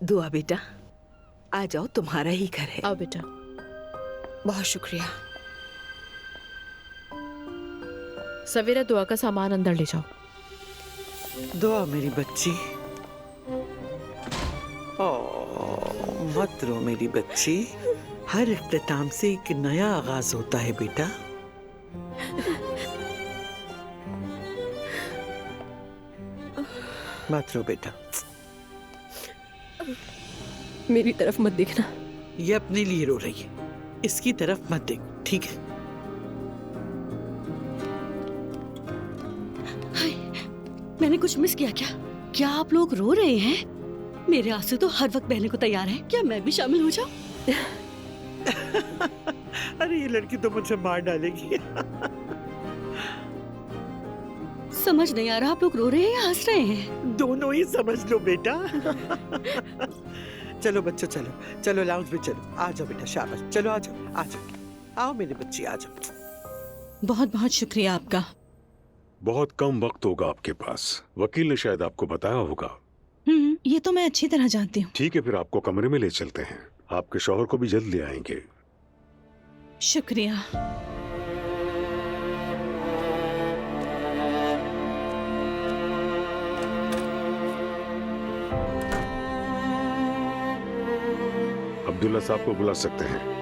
दुआ बेटा, आ जाओ, तुम्हारा ही घर है। आओ बेटा। बहुत शुक्रिया। सवेरा दुआ का सामान अंदर ले जाओ। दुआ मेरी बच्ची। ओ, मत रो मेरी बच्ची। हर इख्तिताम से एक नया आगाज होता है बेटा। मत रो बेटा। मेरी तरफ मत देखना। ये अपने लिए रो रही है, इसकी तरफ मत देखो, ठीक है? हाय, मैंने कुछ मिस किया क्या? क्या आप लोग रो रहे हैं? मेरे आंसू तो हर वक्त बहने को तैयार है। क्या मैं भी शामिल हो जाऊं? अरे ये लड़की तो मुझे मार डालेगी। समझ नहीं आ रहा, आप लोग रो रहे हैं या हंस रहे हैं? दोनों ही समझ लो बेटा। चलो बच्चों, चलो चलो लाउंज में चलो। आ जाओ बेटा, शाबाश, चलो आ जाओ, आ जाओ, आओ मेरी बच्ची, आ जाओ। बहुत बहुत शुक्रिया आपका। बहुत कम वक्त होगा आपके पास, वकील ने शायद आपको बताया होगा। ये तो मैं अच्छी तरह जानती हूँ। ठीक है, फिर आपको कमरे में ले चलते हैं। आपके शौहर को भी जल्द ले आएंगे। शुक्रिया। अब्दुल्ला साहब को बुला सकते हैं।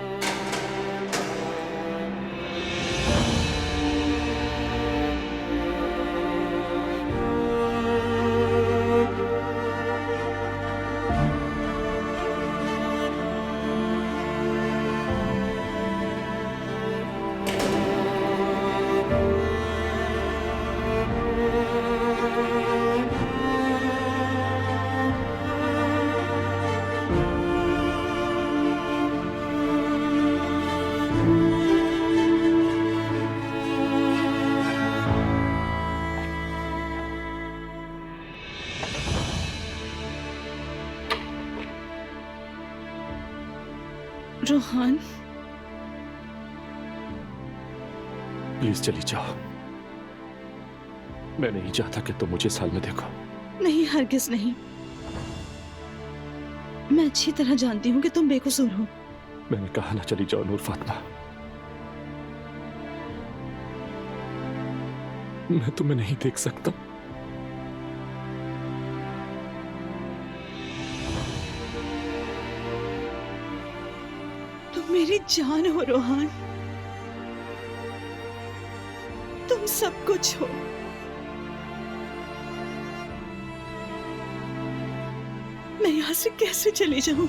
रोहान, प्लीज चली जाओ। मैं नहीं चाहता कि तुम मुझे इस हाल में देखो। नहीं, हरगिज नहीं। मैं अच्छी तरह जानती हूँ कि तुम बेकसूर हो। मैंने कहा ना चली जाओ नूर फातिमा। मैं तुम्हें नहीं देख सकता। तुम मेरी जान हो रोहान, तुम सब कुछ हो। मैं यहां से कैसे चली जाऊं?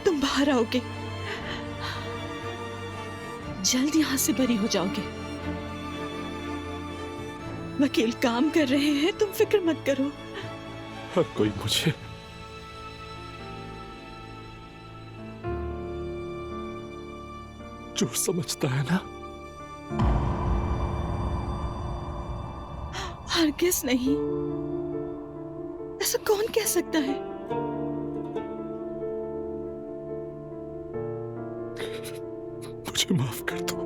तुम बाहर आओगे, जल्द यहां से बरी हो जाओगे। वकील काम कर रहे हैं, तुम फिक्र मत करो। हर कोई मुझे चोर समझता है ना। हरगिज नहीं, ऐसा कौन कह सकता है? मुझे माफ कर दो।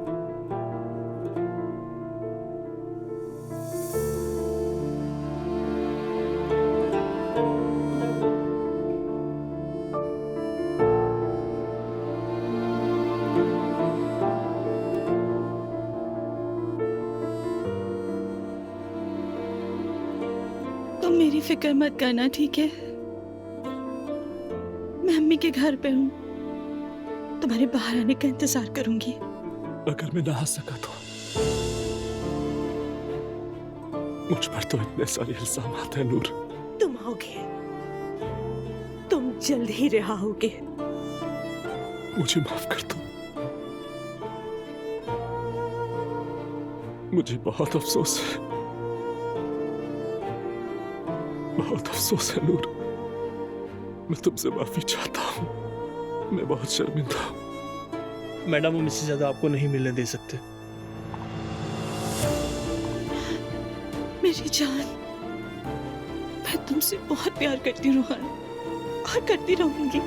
तुम मेरी फिक्र मत करना, ठीक है? मैं अम्मी के घर पे हूँ, तुम्हारे बाहर आने का इंतजार करूंगी। अगर मैं ना आ सका तो मुझ पर तो इतने सारे इल्जामात हैं नूर। तुम आओगे, तुम जल्द ही रिहा होगे। मुझे माफ कर दो। मुझे बहुत अफसोस है, बहुत अफसोस है नूर। मैं तुमसे माफी चाहता हूँ। मैं बहुत शर्मिंदा हूँ। मैडम, हम इससे ज्यादा आपको नहीं मिलने दे सकते। मेरी जान, मैं तुमसे बहुत प्यार करती हूँ रोहान, और करती रहूंगी।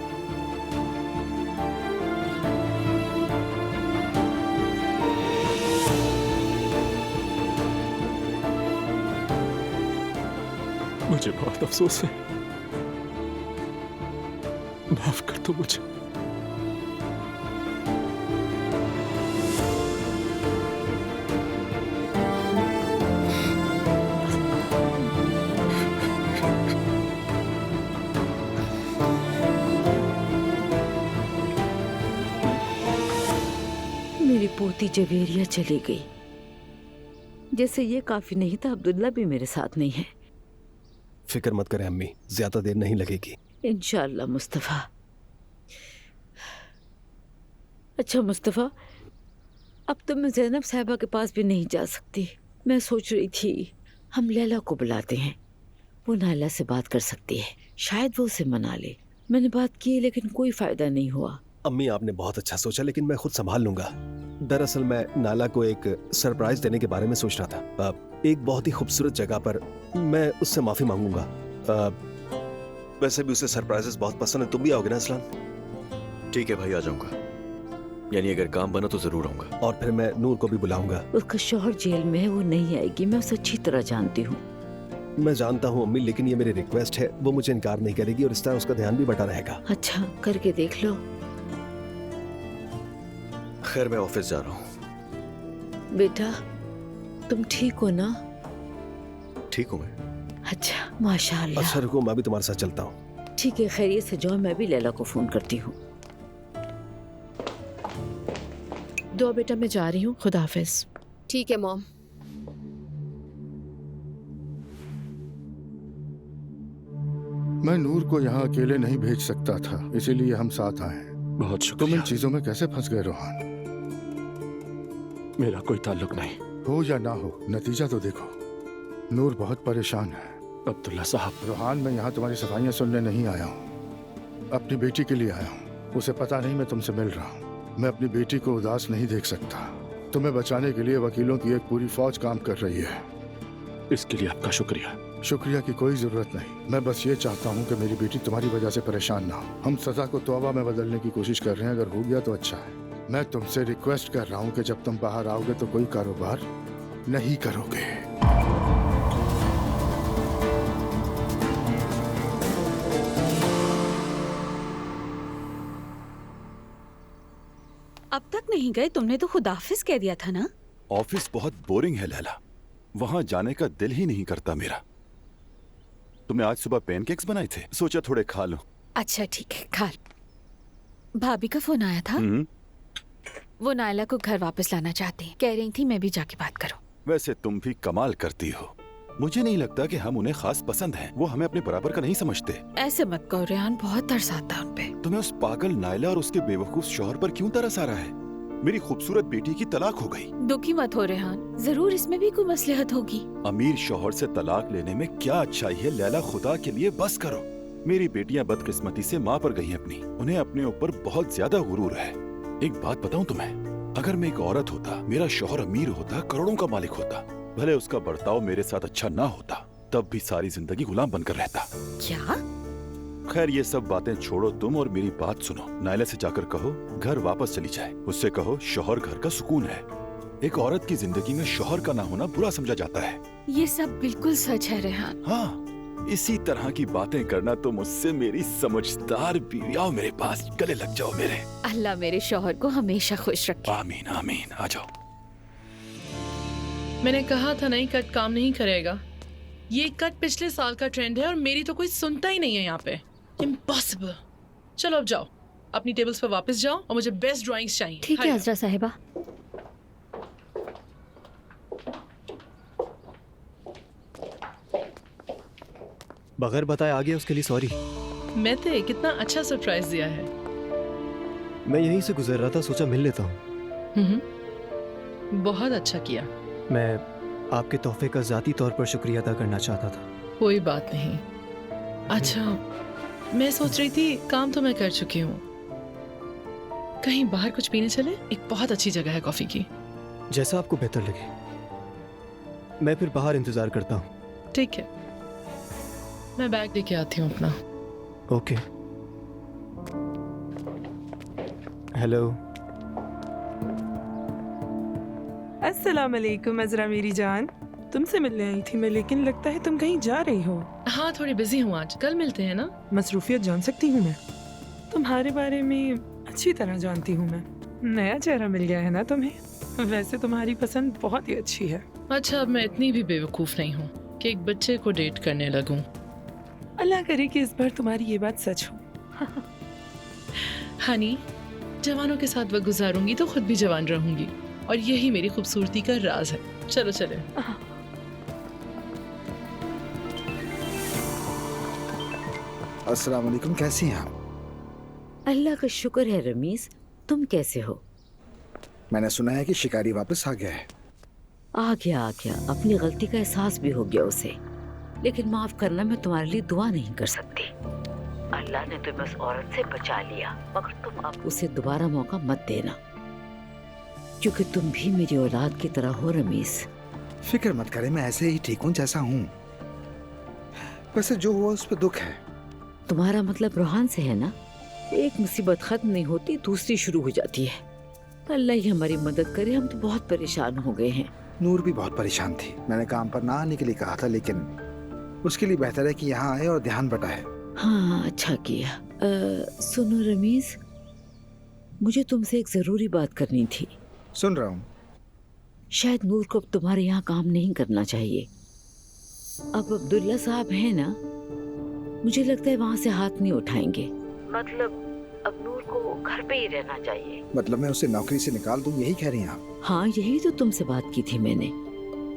मुझे बहुत अफसोस है। माफ कर दो मुझे। मेरी पोती जवेरिया चली गई। जैसे ये काफी नहीं था, अब्दुल्ला भी मेरे साथ नहीं है। फिक्र मत करें अम्मी, ज्यादा देर नहीं लगेगी। इंशाअल्लाह मुस्तफ़ा। अच्छा मुस्तफ़ा, अब तो मैं ज़ैनब साहिबा के पास भी नहीं जा सकती। मैं सोच रही थी हम लैला को बुलाते हैं, वो नायला से बात कर सकती है, शायद वो उसे मना ले। मैंने बात की लेकिन कोई फायदा नहीं हुआ। अम्मी आपने बहुत अच्छा सोचा, लेकिन मैं खुद संभाल लूंगा। दरअसल मैं नाला को एक सरप्राइज देने के बारे में सोच रहा था। एक बहुत ही खूबसूरत जगह पर। मैं उससे माफी मांगूंगा। वैसे भी उसे सरप्राइजेस बहुत पसंद है। तुम भी आओगे ना इस्लाम? ठीक है भाई, आ जाऊंगा। यानी अगर काम बना तो जरूर आऊंगा। और फिर मैं नूर को भी बुलाऊंगा। उसका शौहर जेल में है, वो नहीं आएगी, मैं उसे अच्छी तरह जानती हूँ। मैं जानता हूँ अम्मी, लेकिन ये मेरी रिक्वेस्ट है। वो मुझे इनकार नहीं करेगी और इस तरह उसका ध्यान भी बटा रहेगा। अच्छा, करके देख लो। खैर मैं ऑफिस जा रहा हूँ। बेटा तुम ठीक हो ना? ठीक हूँ मैं। अच्छा माशाअल्लाह। अच्छा रुको, मैं भी तुम्हारे साथ चलता हूँ। ठीक है, खैरियत से जाओ। मैं भी लैला को फोन करती हूँ। दो बेटा, मैं जा रही हूँ। खुदा हाफिज। ठीक है मॉम। मैं नूर को यहाँ अकेले नहीं भेज सकता था, इसीलिए हम साथ आए हैं। बहुत तुम शुक्रिया। इन चीजों में कैसे फंस गए रोहान? मेरा कोई ताल्लुक नहीं। हो या ना हो, नतीजा तो देखो। नूर बहुत परेशान है। अब्दुल्ला साहब। रोहान, मैं यहाँ तुम्हारी सफाइयाँ सुनने नहीं आया हूँ, अपनी बेटी के लिए आया हूँ। उसे पता नहीं मैं तुमसे मिल रहा हूँ। मैं अपनी बेटी को उदास नहीं देख सकता। तुम्हें बचाने के लिए वकीलों की एक पूरी फौज काम कर रही है। इसके लिए आपका शुक्रिया। शुक्रिया की कोई जरूरत नहीं। मैं बस ये चाहता हूँ कि मेरी बेटी तुम्हारी वजह से परेशान ना हो। हम सजा को तौबा में बदलने की कोशिश कर रहे हैं। अगर हो गया तो अच्छा है। मैं तुमसे रिक्वेस्ट कर रहा हूँ कि जब तुम बाहर आओगे तो कोई कारोबार नहीं करोगे। अब तक नहीं गए? तुमने तो खुदाफिज कह दिया था ना। ऑफिस बहुत बोरिंग है लैला, वहां जाने का दिल ही नहीं करता मेरा। तुमने आज सुबह पैनकेक्स बनाए थे, सोचा थोड़े खा लो। अच्छा ठीक है, खा लो। भाभी का फोन आया था। वो नायला को घर वापस लाना चाहती हैं। कह रही थी मैं भी जाके बात करूं। वैसे तुम भी कमाल करती हो। मुझे नहीं लगता कि हम उन्हें खास पसंद हैं। वो हमें अपने बराबर का नहीं समझते। ऐसे मत कहो रेहान, बहुत तरस आता है उन पे। तुम्हें उस पागल नायला और उसके बेवकूफ शौहर पर क्यों तरस आ रहा है? मेरी खूबसूरत बेटी की तलाक हो गई। दुखी मत हो रेहान, जरूर इसमें भी कोई मसलहत होगी। अमीर शौहर से तलाक लेने में क्या अच्छाई है लैला? खुदा के लिए बस करो। मेरी बेटियां बदकिस्मती से माँ पर गई हैं अपनी। उन्हें अपने ऊपर बहुत ज्यादा गुरूर है। एक बात बताऊं तुम्हें, अगर मैं एक औरत होता, मेरा शौहर अमीर होता, करोड़ों का मालिक होता, भले उसका बर्ताव मेरे साथ अच्छा ना होता, तब भी सारी जिंदगी गुलाम बनकर रहता। क्या? खैर ये सब बातें छोड़ो तुम और मेरी बात सुनो। नायला से जाकर कहो घर वापस चली जाए। उससे कहो शौहर घर का सुकून है। एक औरत की जिंदगी में शौहर का ना होना बुरा समझा जाता है। ये सब बिल्कुल सच है रेहान। हाँ, इसी तरह की बातें करना तो मुझसे मेरी समझदार बीवी। आओ मेरे पास, गले लग जाओ मेरे। अल्लाह मेरे शौहर को हमेशा खुश रखे। आमीन आमीन। आ जाओ। मैंने कहा था नहीं, कट काम नहीं करेगा। ये कट पिछले साल का ट्रेंड है और मेरी तो कोई सुनता ही नहीं है यहाँ पे। इम्पॉसिबल। चलो अब जाओ, अपनी टेबल्स पर वापस जाओ और मुझे बेस्ट ड्राइंग्स चाहिए। ठीक है हजरा साहिबा। बगैर बताए आ गया, उसके लिए सॉरी। मैं तो कितना अच्छा सरप्राइज दिया है। मैं यहीं से गुजर रहा था, सोचा मिल लेता हूँ। बहुत अच्छा किया। मैं आपके तोहफे का जाती तौर पर शुक्रिया अदा करना चाहता था। कोई बात नहीं। अच्छा, मैं सोच रही थी काम तो मैं कर चुकी हूँ, कहीं बाहर कुछ पीने चले? एक बहुत अच्छी जगह है कॉफी की। जैसा आपको बेहतर लगे। मैं फिर बाहर इंतजार करता हूँ। ठीक है, मैं बैग लेके आती हूँ अपना। ओके। हेलो। अस्सलाम वालेकुम अज़रा मेरी जान। तुमसे मिलने आई थी मैं, लेकिन लगता है तुम कहीं जा रही हो। हाँ, थोड़ी बिजी हूँ आज, कल मिलते हैं ना। मसरूफियत जान सकती हूँ मैं? तुम्हारे बारे में अच्छी तरह जानती हूँ मैं। नया चेहरा मिल गया है ना तुम्हें? वैसे तुम्हारी पसंद बहुत ही अच्छी है। अच्छा, अब मैं इतनी भी बेवकूफ़ नहीं हूँ कि एक बच्चे को डेट करने लगूं। अल्लाह करे कि इस बार तुम्हारी ये बात सच हो। हनी, जवानों के साथ वक्त गुजारूंगी तो खुद भी जवान रहूंगी, और यही मेरी खूबसूरती का राज है। चलो चले। अस्सलाम वालेकुम, कैसी हैं आप? अल्लाह का शुक्र है रमीज, तुम कैसे हो? मैंने सुना है कि शिकारी वापस आ गया है। आ गया, अपनी गलती का एहसास भी हो गया उसे, लेकिन माफ करना, मैं तुम्हारे लिए दुआ नहीं कर सकती। अल्लाह ने तुम्हें उस औरत से बचा लिया, मगर तुम अब उसे दोबारा मौका मत देना, क्योंकि तुम भी मेरी औलाद की तरह हो रमीज। फिक्र मत करें, मैं ऐसे ही ठीक हूँ जैसा हूँ। वैसे जो हुआ उस पर दुख है। तुम्हारा मतलब रोहान से है ना? एक मुसीबत खत्म नहीं होती, दूसरी शुरू हो जाती है। अल्लाह ही हमारी मदद करे, हम तो बहुत परेशान हो गए हैं। नूर भी बहुत परेशान थी। मैंने काम पर ना आने के लिए कहा था, लेकिन उसके लिए बेहतर है कि यहाँ आए और ध्यान बटाए। हाँ, अच्छा किया। सुनो रमीज, मुझे तुमसे एक जरूरी बात करनी थी। सुन रहा हूँ। शायद नूर को अब तुम्हारे यहाँ काम नहीं करना चाहिए। अब अब्दुल्ला साहब हैं ना, मुझे लगता है वहाँ से हाथ नहीं उठाएंगे। मतलब अब नूर को घर पे ही रहना चाहिए। मतलब मैं उसे नौकरी से निकाल दूँ, यही कह रही हैं आप? हाँ, यही तो तुमसे बात की थी मैंने।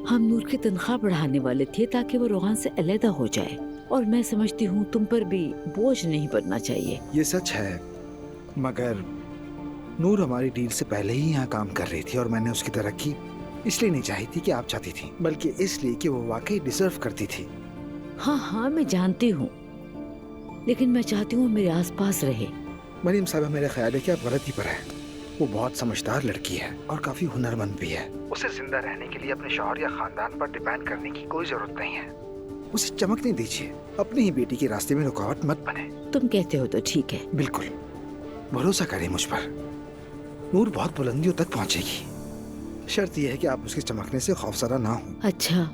हम नूर की तनख्वाह बढ़ाने वाले थे ताकि वो रोहान से अलहदा हो जाए, और मैं समझती हूँ तुम पर भी बोझ नहीं पड़ना चाहिए। ये सच है, मगर नूर हमारी डील से पहले ही यहाँ काम कर रही थी, और मैंने उसकी तरक्की इसलिए नहीं चाही थी कि आप चाहती थी, बल्कि इसलिए कि वो वाकई डिजर्व करती थी। हाँ, मैं जानती हूँ, लेकिन मैं चाहती हूँ मेरे आसपास रहे। मरीम साहब, मेरा ख्याल है कि आप गलती पर हैं। वो बहुत समझदार लड़की है और काफी हुनरमंद भी है। उसे जिंदा रहने के लिए अपने शौहर या खानदान पर डिपेंड करने की कोई जरूरत नहीं है। उसे चमकने दीजिए, अपनी ही बेटी के रास्ते में रुकावट मत बने। तुम कहते हो तो ठीक है। बिल्कुल, भरोसा करें मुझ पर। नूर बहुत बुलंदियों तक पहुंचेगी, शर्त यह है कि आप उसके चमकने से खौफजदा ना हो। अच्छा,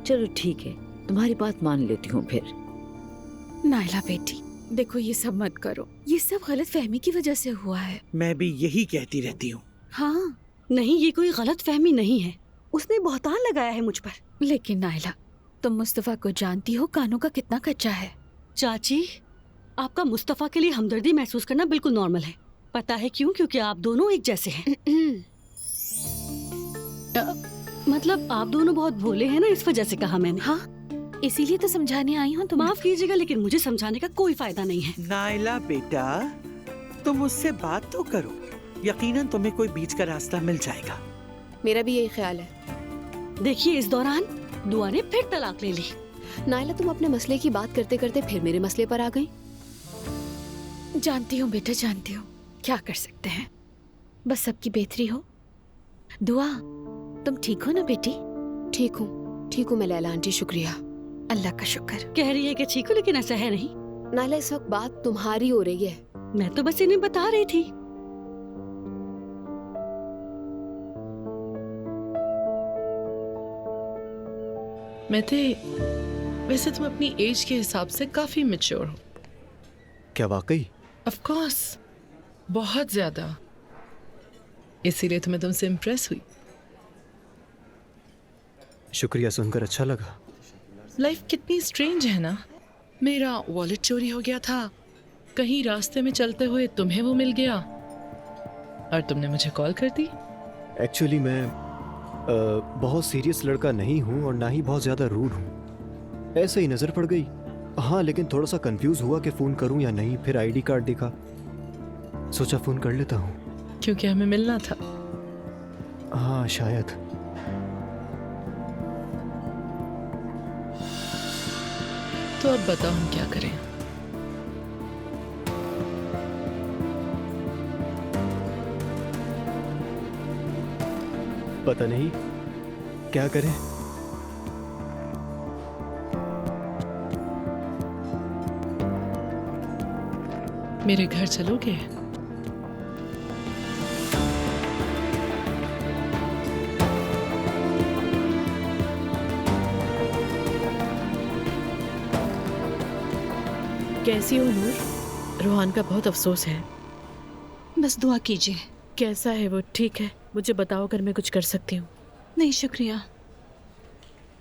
चलो ठीक है, तुम्हारी बात मान लेती हूँ फिर। नायला बेटी, देखो ये सब मत करो, ये सब गलत फहमी की वजह से हुआ है। मैं भी यही कहती रहती हूँ। हाँ, नहीं, ये कोई गलत फहमी नहीं है, उसने बहतान लगाया है मुझ पर। लेकिन नायला, तुम मुस्तफा को जानती हो कानों का कितना कच्चा है। चाची, आपका मुस्तफा के लिए हमदर्दी महसूस करना बिल्कुल नॉर्मल है। पता है क्यों? क्योंकि आप दोनों एक जैसे हैं। मतलब आप दोनों बहुत भोले हैं ना, इस वजह से कहा मैंने। हाँ, इसीलिए तो समझाने आई हूँ। माफ कीजिएगा, लेकिन मुझे समझाने का कोई फायदा नहीं है। नायला बेटा, तुम मुझसे बात तो करो, यकीनन तुम्हें कोई बीच का रास्ता मिल जाएगा। मेरा भी यही ख्याल है। देखिए, इस दौरान दुआ ने फिर तलाक ले ली। नायला, तुम अपने मसले की बात करते करते फिर मेरे मसले पर आ गई। जानती हूँ बेटा, जानती हूँ, क्या कर सकते हैं, बस सबकी बेहतरी हो। दुआ, तुम ठीक हो ना बेटी? ठीक हूँ मैं लैला आंटी, शुक्रिया। अल्लाह का शुक्र। कह रही है कि ठीक हो, लेकिन ऐसा है नहीं। नायला, इस वक्त बात तुम्हारी हो रही है। मैं तो बस इन्हें बता रही थी। वैसे तुम अपनी एज के हिसाब से काफी मैच्योर हो। क्या वाकई? ऑफ कोर्स, बहुत ज्यादा, इसीलिए तो मैं तुमसे इम्प्रेस हुई। शुक्रिया, सुनकर अच्छा लगा। लाइफ कितनी स्ट्रेंज है ना। मेरा वॉलेट चोरी हो गया था, कहीं रास्ते में चलते हुए तुम्हें वो मिल गया, और तुमने मुझे कॉल कर दी। एक्चुअली मैं बहुत सीरियस लड़का नहीं हूँ और ना ही बहुत ज़्यादा रूड हूँ, ऐसे ही नज़र पड़ गई। हाँ, लेकिन थोड़ा सा कंफ्यूज हुआ कि फ़ोन करूँ या नहीं। फिर आईडी कार्ड देखा, सोचा फ़ोन कर लेता हूँ। क्योंकि हमें मिलना था। हाँ, शायद। तो अब बताओ हम क्या करें? पता नहीं क्या करें। मेरे घर चलोगे? कैसी हो नूर? रोहान का बहुत अफसोस है। बस दुआ कीजिए। कैसा है वो? ठीक है, मुझे बताओ अगर मैं कुछ कर सकती हूँ। नहीं शुक्रिया,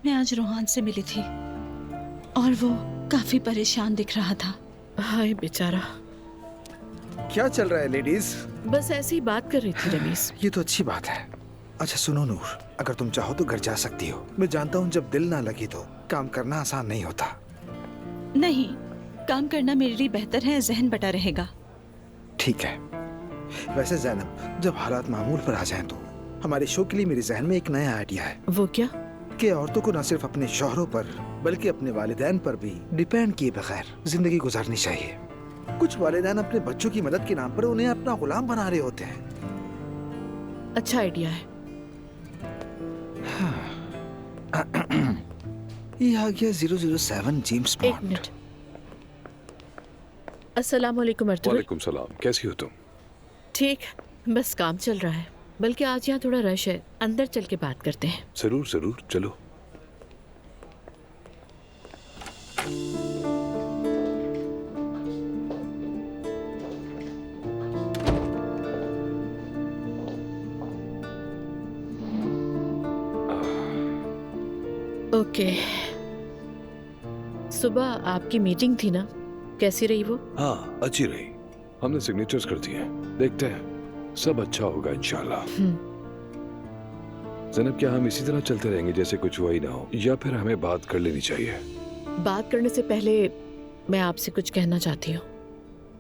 मैं आज रोहान से मिली थी और वो काफी परेशान दिख रहा था। हाय बेचारा। क्या चल रहा है लेडीज? बस ऐसी ही बात कर रही थी रमीज। ये तो अच्छी बात है। अच्छा सुनो नूर, अगर तुम चाहो तो घर जा सकती हो। मैं जानता हूँ जब दिल ना लगे तो काम करना आसान नहीं होता। नहीं, काम करना मेरे लिए बेहतर है, जहन बटा रहेगा। ठीक है। वैसे जैनब, जब हालात मामूल पर आ जाएं तो हमारे शो के लिए मेरे जहन में एक नया आइडिया है। वो क्या? कि औरतों को न सिर्फ अपने शौहरों पर बल्कि अपने वालिदैन पर भी डिपेंड किए बगैर जिंदगी गुजारनी चाहिए। कुछ वालिदैन अपने बच्चों की मदद के नाम पर उन्हें अपना गुलाम बना रहे होते हैं। अच्छा आइडिया है। ये आ गया 007 जेम्स बॉन्ड। एक मिनट। अस्सलाम वालेकुम अर्तुगरुल। वालेकुम सलाम, कैसी हो तुम? ठीक, बस काम चल रहा है। बल्कि आज यहाँ थोड़ा रश है, अंदर चल के बात करते हैं। जरूर जरूर, चलो। ओके। सुबह आपकी मीटिंग थी ना, कैसी रही वो? हाँ, अच्छी रही। हमने सिग्नेचर्स कर दिए, देखते हैं सब अच्छा होगा इंशाल्लाह। ज़ैनब, क्या हम इसी तरह चलते रहेंगे जैसे कुछ हुआ ही ना हो, या फिर हमें बात कर लेनी चाहिए? बात करने से पहले मैं आपसे कुछ कहना चाहती हूँ।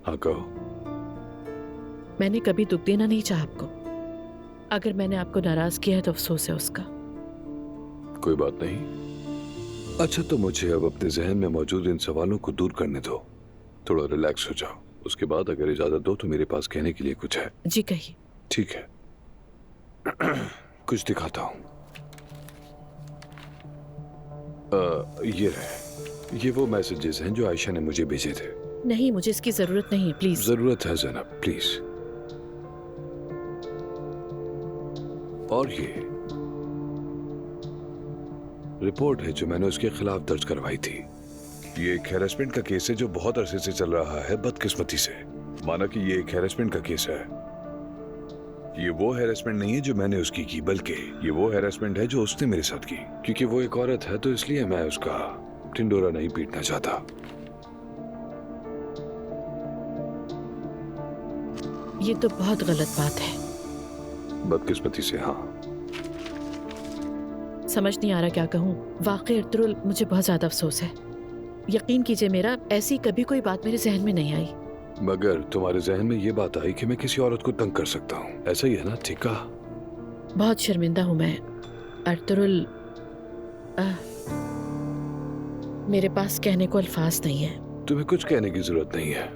हाँ कहो। मैंने कभी दुख देना नहीं चाहा आपको। अगर मैंने आपको नाराज किया है तो अफसोस है उसका। कोई बात नहीं। अच्छा, तो मुझे अब अपने जहन में मौजूद इन सवालों को दूर करने दो, थोड़ा रिलैक्स हो जाओ। उसके बाद अगर इजाजत दो तो मेरे पास कहने के लिए कुछ है। जी कहिए। ठीक है। कुछ दिखाता हूँ। ये रहे, ये वो मैसेजेस हैं जो आयशा ने मुझे भेजे थे। नहीं, मुझे इसकी जरूरत नहीं है, प्लीज। जरूरत है ज़ैनब, प्लीज। और ये रिपोर्ट है जो मैंने उसके खिलाफ दर्ज करवाई थी। ये एक हैरेसमेंट का केस है जो बहुत अरसे से चल रहा है, बदकिस्मती से। माना कि ये एक हैरेसमेंट का केस है। ये वो हैरेसमेंट नहीं है जो मैंने उसकी की, बल्कि ये वो हैरेसमेंट है जो उसने मेरे साथ की। क्योंकि वो एक औरत है तो इसलिए मैं उसका टिंडोरा नहीं पीटना चाहता। ये तो बहुत गलत बात है। बदकिस्मती से, हाँ। समझ नहीं आ रहा क्या कहूँ। वाकई अर्तुगरुल, मुझे बहुत ज्यादा अफसोस है। यकीन कीजिए मेरा, ऐसी कभी कोई बात मेरे जहन में नहीं आई। मगर तुम्हारे जहन में ये बात आई कि मैं किसी औरत को तंग कर सकता हूँ, ऐसा ही है ना? ठीक कहा। बहुत शर्मिंदा हूँ मैं अर्तुगरुल। मेरे पास कहने को अल्फाज नहीं है। तुम्हें कुछ कहने की जरूरत नहीं है,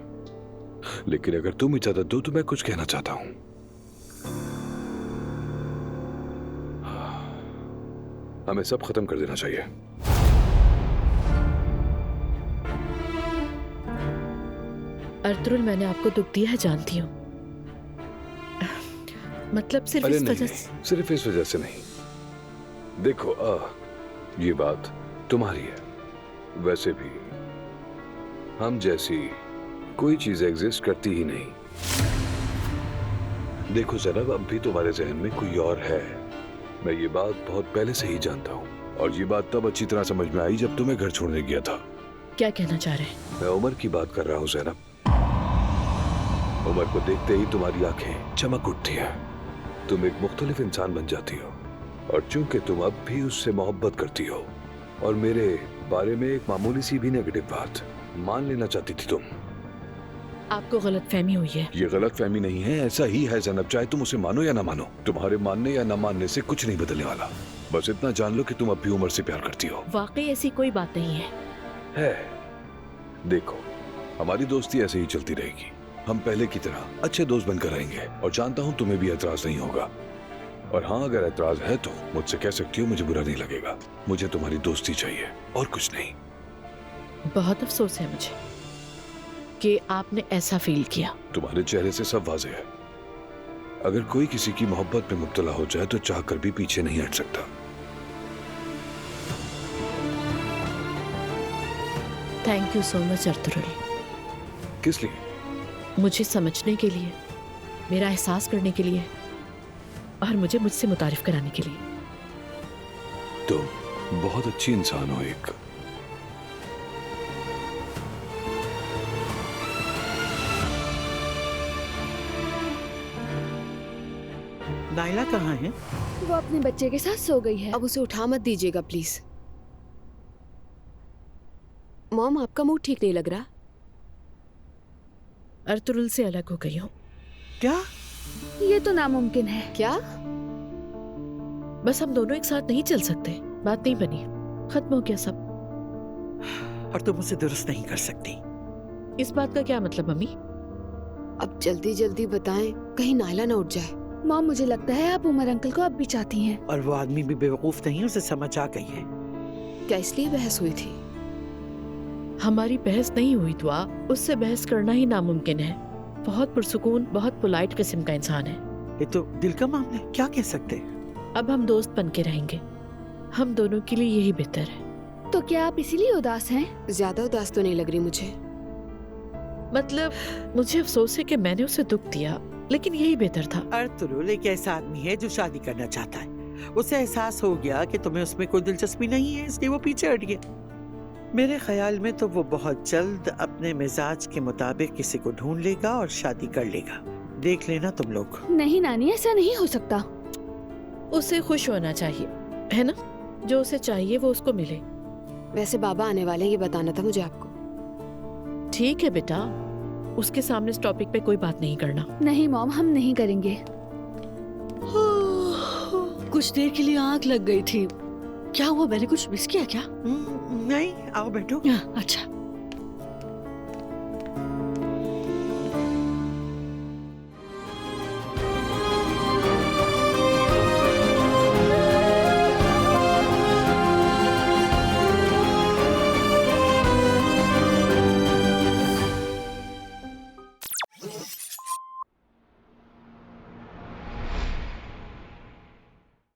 लेकिन अगर तुम इजाजत दो तो मैं कुछ कहना चाहता हूँ। हमें सब खत्म कर देना चाहिए। अर्तुगरुल, मैंने आपको दुख दिया है, जानती हूँ। मतलब सिर्फ इस वजह से। सिर्फ इस वजह से नहीं। देखो, ये बात तुम्हारी है। वैसे भी हम जैसी कोई चीज एग्जिस्ट करती ही नहीं। देखो ज़ैनब, अब भी तुम्हारे जहन में कोई और है। मैं ये बात बहुत पहले से ही जानता हूँ, और ये बात तब अच्छी तरह समझ में आई जब तुम्हें घर छोड़ने गया था। क्या कहना चाह रहे हैं? मैं उमर की बात कर रहा हूँ ज़ैनब। उमर को देखते ही तुम्हारी आंखें चमक उठती हैं। तुम एक मुख्तलिफ इंसान बन जाती हो, और चूंकि तुम अब भी उससे मोहब्बत करती हो और मेरे बारे में एक मामूली सी भी नेगेटिव बात मान लेना चाहती थी तुम। आपको गलतफहमी हुई है। ये गलतफहमी नहीं है, ऐसा ही है ज़ैनब, चाहे तुम उसे मानो या ना मानो। तुम्हारे मानने या ना मानने से कुछ नहीं बदलने वाला। बस इतना जान लो कि तुम अब भी उमर से प्यार करती हो। वाकई ऐसी कोई बात नहीं है। देखो, हमारी दोस्ती ऐसे ही चलती रहेगी। हम पहले की तरह अच्छे दोस्त बनकर रहेंगे, और जानता हूँ तुम्हें भी एतराज नहीं होगा। और हाँ, अगर एतराज है तो मुझसे कह सकती हो, मुझे बुरा नहीं लगेगा। मुझे तुम्हारी दोस्ती चाहिए और कुछ नहीं। बहुत अफसोस है मुझे कि आपने ऐसा फील किया। तुम्हारे चेहरे से सब वाज़ेह है। अगर कोई किसी की मोहब्बत में मुब्तला हो जाए तो चाहकर भी पीछे नहीं हट सकता। Thank you so much Ertugrul. किस लिए? मुझे समझने के लिए, मेरा एहसास करने के लिए और मुझे मुझसे मुतारिफ कराने के लिए। तुम बहुत अच्छी इंसान हो एक। नायला कहाँ है? वो अपने बच्चे के साथ सो गई है। अब उसे उठा मत दीजिएगा प्लीज। मॉम, आपका मूड ठीक नहीं लग रहा। अर्तुरुल से अलग हो गई हूँ। क्या? ये तो नामुमकिन है। क्या? बस हम दोनों एक साथ नहीं चल सकते। बात नहीं बनी, खत्म हो गया सब। और तुम उसे दुरुस्त नहीं कर सकती। इस बात का क्या मतलब मम्मी? अब जल्दी जल्दी बताएं, कहीं नायला ना उठ जाए। मॉम, मुझे लगता है आप उमर अंकल को अब भी चाहती हैं। और वो आदमी भी बेवकूफ नहीं, उसे समझ आ गई है। क्या इसलिए बहस हुई थी? हमारी बहस नहीं हुई दुआ, उससे बहस करना ही नामुमकिन है। बहुत पुरसुकून, बहुत पोलाइट किस्म का इंसान है। ये तो दिल का मामला है, क्या कह सकते? अब हम दोस्त बन के रहेंगे, हम दोनों के लिए यही बेहतर है। तो क्या आप इसीलिए उदास हैं? ज्यादा उदास तो नहीं लग रही मुझे। मतलब मुझे अफसोस है कि मैंने उसे दुख दिया, लेकिन यही बेहतर था। अर्तुरुल एक ऐसा आदमी है जो शादी करना चाहता है। उसे एहसास हो गया कि तुम्हें उसमें कोई दिलचस्पी नहीं है, इसलिए वो पीछे हट गया। मेरे ख्याल में तो वो बहुत जल्द अपने मिजाज के मुताबिक किसी को ढूंढ लेगा और शादी कर लेगा। देख लेना तुम लोग। नहीं नानी, ऐसा नहीं हो सकता। उसे खुश होना चाहिए, है ना? जो उसे चाहिए वो उसको मिले। वैसे बाबा आने वाले हैं, ये बताना था मुझे आपको। ठीक है बेटा, उसके सामने इस टॉपिक पे कोई बात नहीं करना। नहीं मॉम, हम नहीं करेंगे। कुछ देर के लिए आग लग गई थी। क्या हुआ, मैंने कुछ मिस किया क्या? नहीं, आओ बैठो। अच्छा।